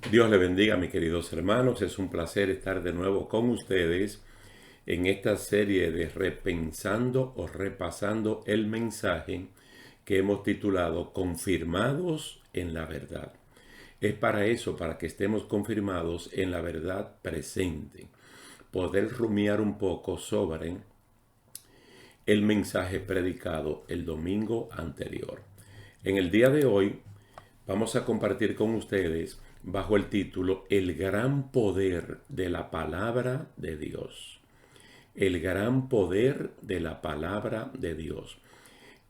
Dios le bendiga, mis queridos hermanos. Es un placer estar de nuevo con ustedes en esta serie de repensando o repasando el mensaje que hemos titulado Confirmados en la verdad. Es para eso, para que estemos confirmados en la verdad presente. Poder rumiar un poco sobre el mensaje predicado el domingo anterior. En el día de hoy vamos a compartir con ustedes bajo el título El gran poder de la palabra de Dios. El gran poder de la palabra de Dios.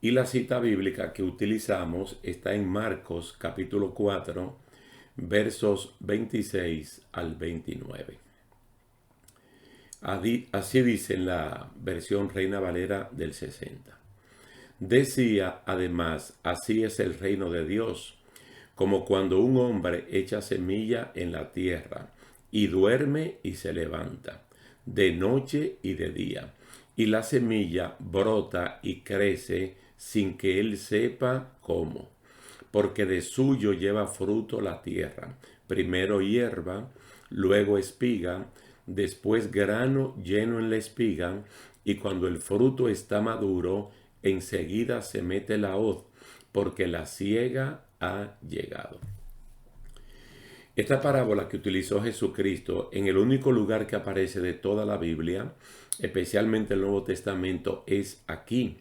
Y la cita bíblica que utilizamos está en Marcos capítulo 4, versos 26 al 29. Así dice en la versión Reina Valera del 60. Decía además, así es el reino de Dios, como cuando un hombre echa semilla en la tierra y duerme y se levanta, de noche y de día, y la semilla brota y crece sin que él sepa cómo, porque de suyo lleva fruto la tierra, primero hierba, luego espiga, después grano lleno en la espiga, y cuando el fruto está maduro, enseguida se mete la hoz, porque la siega ha llegado. Esta parábola que utilizó Jesucristo en el único lugar que aparece de toda la Biblia, especialmente el Nuevo Testamento, es aquí.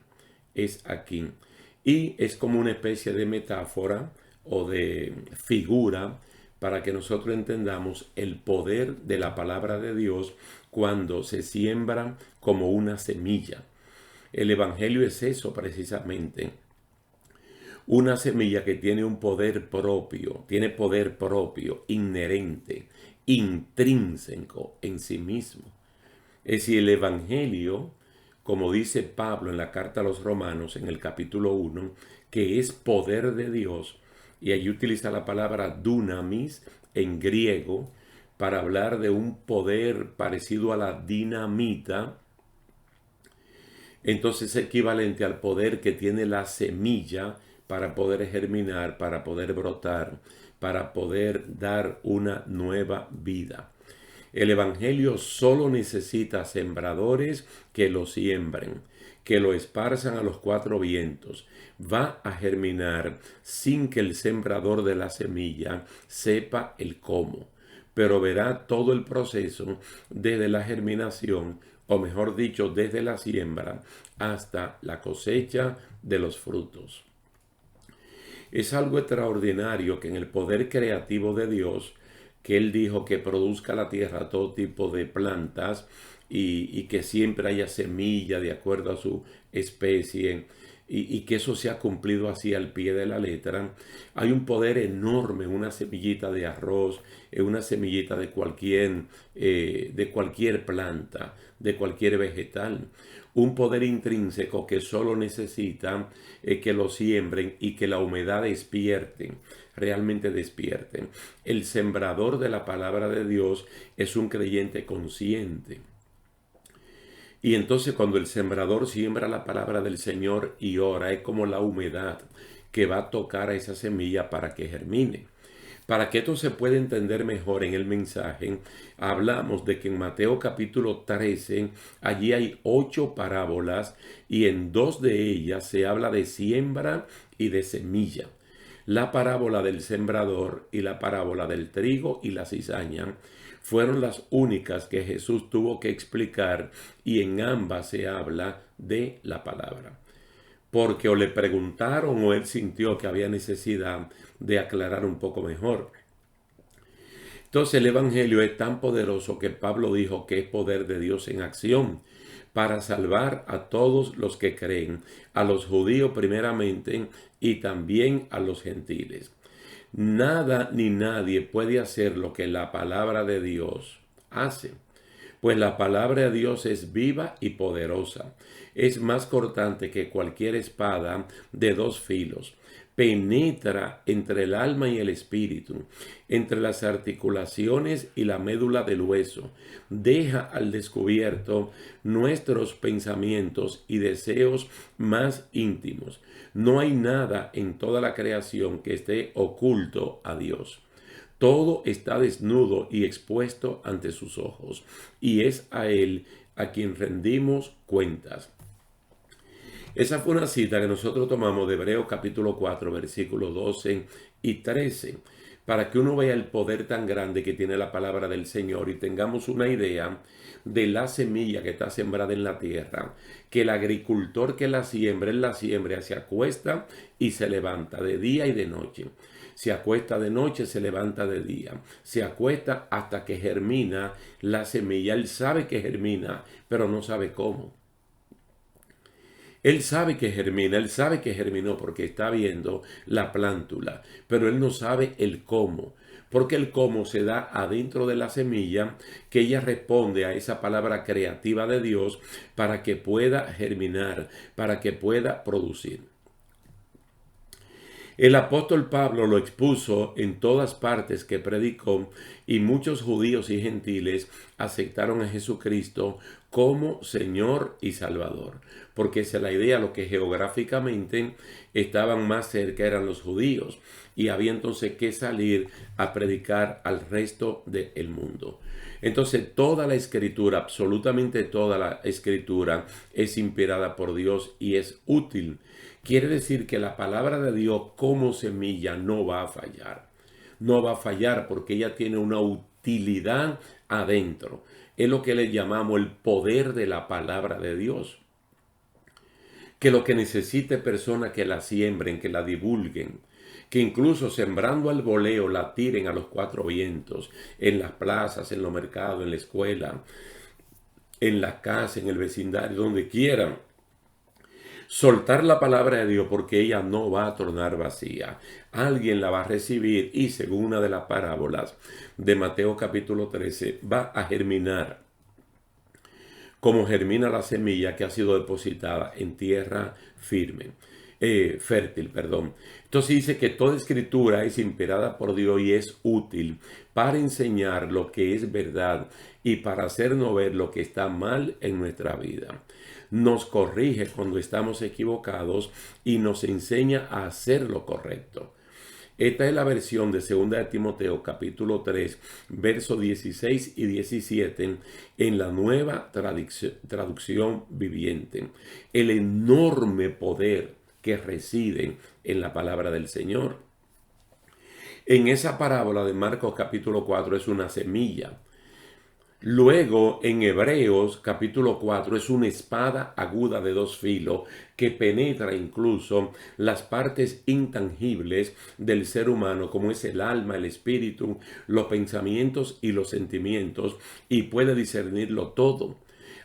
Y es como una especie de metáfora o de figura para que nosotros entendamos el poder de la palabra de Dios cuando se siembra como una semilla. El Evangelio es eso precisamente. Una semilla que tiene un poder propio, inherente, intrínseco en sí mismo. Es decir, el Evangelio, como dice Pablo en la carta a los Romanos, en el capítulo 1, que es poder de Dios, y allí utiliza la palabra dunamis en griego, para hablar de un poder parecido a la dinamita. Entonces es equivalente al poder que tiene la semilla para poder germinar, para poder brotar, para poder dar una nueva vida. El Evangelio solo necesita sembradores que lo siembren, que lo esparzan a los cuatro vientos. Va a germinar sin que el sembrador de la semilla sepa el cómo, pero verá todo el proceso desde la germinación, o mejor dicho, desde la siembra hasta la cosecha de los frutos. Es algo extraordinario que en el poder creativo de Dios, que Él dijo que produzca la tierra todo tipo de plantas y que siempre haya semilla de acuerdo a su especie, y que eso se ha cumplido así al pie de la letra. Hay un poder enorme en una semillita de arroz, en una semillita de cualquier planta, de cualquier vegetal. Un poder intrínseco que solo necesita que lo siembren y que la humedad despierten, realmente despierten. El sembrador de la palabra de Dios es un creyente consciente. Y entonces cuando el sembrador siembra la palabra del Señor y ora, es como la humedad que va a tocar a esa semilla para que germine. Para que esto se pueda entender mejor en el mensaje, hablamos de que en Mateo capítulo 13, allí hay 8 parábolas y en 2 de ellas se habla de siembra y de semilla. La parábola del sembrador y la parábola del trigo y la cizaña fueron las únicas que Jesús tuvo que explicar, y en ambas se habla de la palabra. Porque o le preguntaron o él sintió que había necesidad de aclarar un poco mejor. Entonces el Evangelio es tan poderoso que Pablo dijo que es poder de Dios en acción para salvar a todos los que creen, a los judíos primeramente y también a los gentiles. Nada ni nadie puede hacer lo que la palabra de Dios hace, pues la palabra de Dios es viva y poderosa. Es más cortante que cualquier espada de 2 filos. penetra entre el alma y el espíritu, entre las articulaciones y la médula del hueso, deja al descubierto nuestros pensamientos y deseos más íntimos. No hay nada en toda la creación que esté oculto a Dios. Todo está desnudo y expuesto ante sus ojos, y es a Él a quien rendimos cuentas. Esa fue una cita que nosotros tomamos de Hebreos capítulo 4, versículos 12 y 13, para que uno vea el poder tan grande que tiene la palabra del Señor y tengamos una idea de la semilla que está sembrada en la tierra, que el agricultor que la siembra, él la siembra, se acuesta y se levanta de día y de noche. Se acuesta de noche, se levanta de día. Se acuesta hasta que germina la semilla. Él sabe que germina, pero no sabe cómo. Él sabe que germina, él sabe que germinó porque está viendo la plántula, pero él no sabe el cómo, porque el cómo se da adentro de la semilla, que ella responde a esa palabra creativa de Dios para que pueda germinar, para que pueda producir. El apóstol Pablo lo expuso en todas partes que predicó y muchos judíos y gentiles aceptaron a Jesucristo como Señor y Salvador. Porque esa es la idea, lo que geográficamente estaban más cerca eran los judíos y había entonces que salir a predicar al resto del mundo. Entonces toda la escritura, absolutamente toda la escritura es inspirada por Dios y es útil. Quiere decir que la palabra de Dios como semilla no va a fallar. No va a fallar porque ella tiene una utilidad adentro. Es lo que le llamamos el poder de la palabra de Dios. Que lo que necesite personas que la siembren, que la divulguen, que incluso sembrando al voleo la tiren a los cuatro vientos, en las plazas, en los mercados, en la escuela, en la casa, en el vecindario, donde quieran. Soltar la palabra de Dios porque ella no va a tornar vacía. Alguien la va a recibir y según una de las parábolas de Mateo capítulo 13 va a germinar como germina la semilla que ha sido depositada en tierra firme. Fértil, perdón. Entonces dice que toda escritura es inspirada por Dios y es útil para enseñar lo que es verdad y para hacernos ver lo que está mal en nuestra vida. Nos corrige cuando estamos equivocados y nos enseña a hacer lo correcto. Esta es la versión de 2 de Timoteo capítulo 3, versos 16 y 17 en la nueva traducción viviente. El enorme poder que reside en la palabra del Señor. En esa parábola de Marcos capítulo 4 es una semilla. Luego en Hebreos capítulo 4 es una espada aguda de dos filos que penetra incluso las partes intangibles del ser humano como es el alma, el espíritu, los pensamientos y los sentimientos y puede discernirlo todo.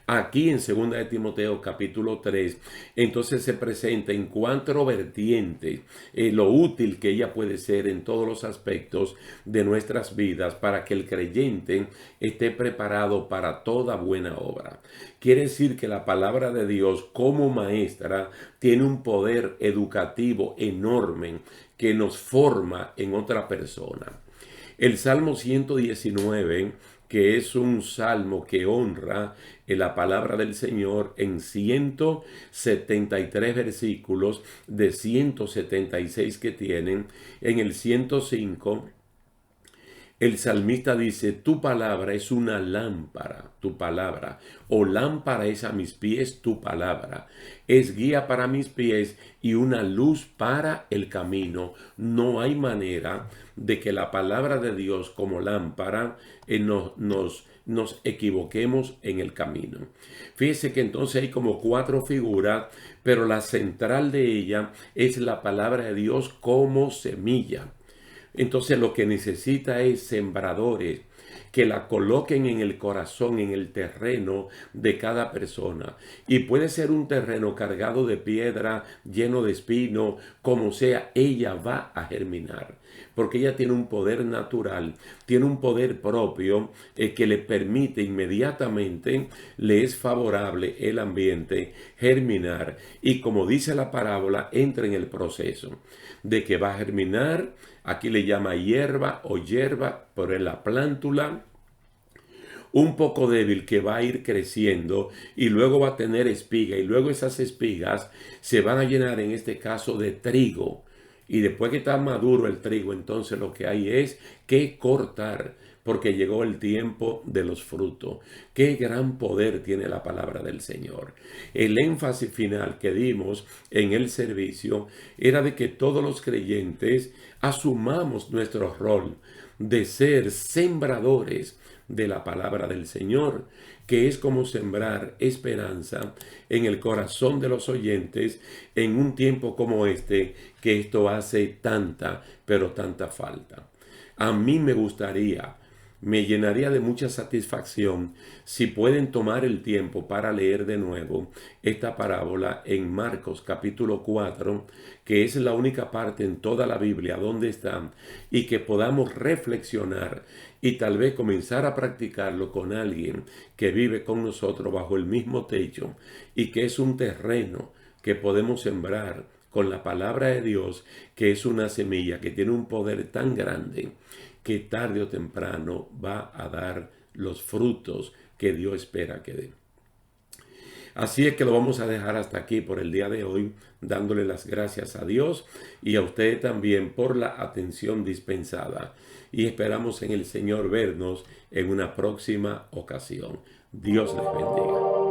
Aquí en 2 de Timoteo capítulo 3, entonces se presenta en cuatro vertientes lo útil que ella puede ser en todos los aspectos de nuestras vidas para que el creyente esté preparado para toda buena obra. Quiere decir que la palabra de Dios como maestra tiene un poder educativo enorme que nos forma en otra persona. El Salmo 119, que es un salmo que honra la palabra del Señor en 173 versículos de 176 que tienen. En el 105, el salmista dice, tu palabra es una lámpara, tu palabra, o lámpara es a mis pies tu palabra, es guía para mis pies y una luz para el camino. No hay manera de que la palabra de Dios como lámpara nos equivoquemos en el camino. Fíjese que entonces hay como cuatro figuras, pero la central de ella es la palabra de Dios como semilla. Entonces lo que necesita es sembradores que la coloquen en el corazón, en el terreno de cada persona. Y puede ser un terreno cargado de piedra, lleno de espino, como sea, ella va a germinar. porque ella tiene un poder natural, tiene un poder propio que le permite inmediatamente, le es favorable el ambiente, germinar y como dice la parábola, entra en el proceso de que va a germinar, aquí le llama hierba o hierba, pero en la plántula un poco débil que va a ir creciendo y luego va a tener espiga y luego esas espigas se van a llenar en este caso de trigo y después que está maduro el trigo entonces lo que hay es que cortar porque llegó el tiempo de los frutos. Qué gran poder tiene la palabra del Señor. El énfasis final que dimos en el servicio era de que todos los creyentes asumamos nuestro rol de ser sembradores de la palabra del Señor, que es como sembrar esperanza en el corazón de los oyentes en un tiempo como este, que esto hace tanta, pero tanta falta. A mí me llenaría de mucha satisfacción si pueden tomar el tiempo para leer de nuevo esta parábola en Marcos capítulo 4, que es la única parte en toda la Biblia donde está, y que podamos reflexionar y tal vez comenzar a practicarlo con alguien que vive con nosotros bajo el mismo techo y que es un terreno que podemos sembrar con la palabra de Dios, que es una semilla que tiene un poder tan grande que tarde o temprano va a dar los frutos que Dios espera que dé. Así es que lo vamos a dejar hasta aquí por el día de hoy, dándole las gracias a Dios y a usted también por la atención dispensada. Y esperamos en el Señor vernos en una próxima ocasión. Dios les bendiga.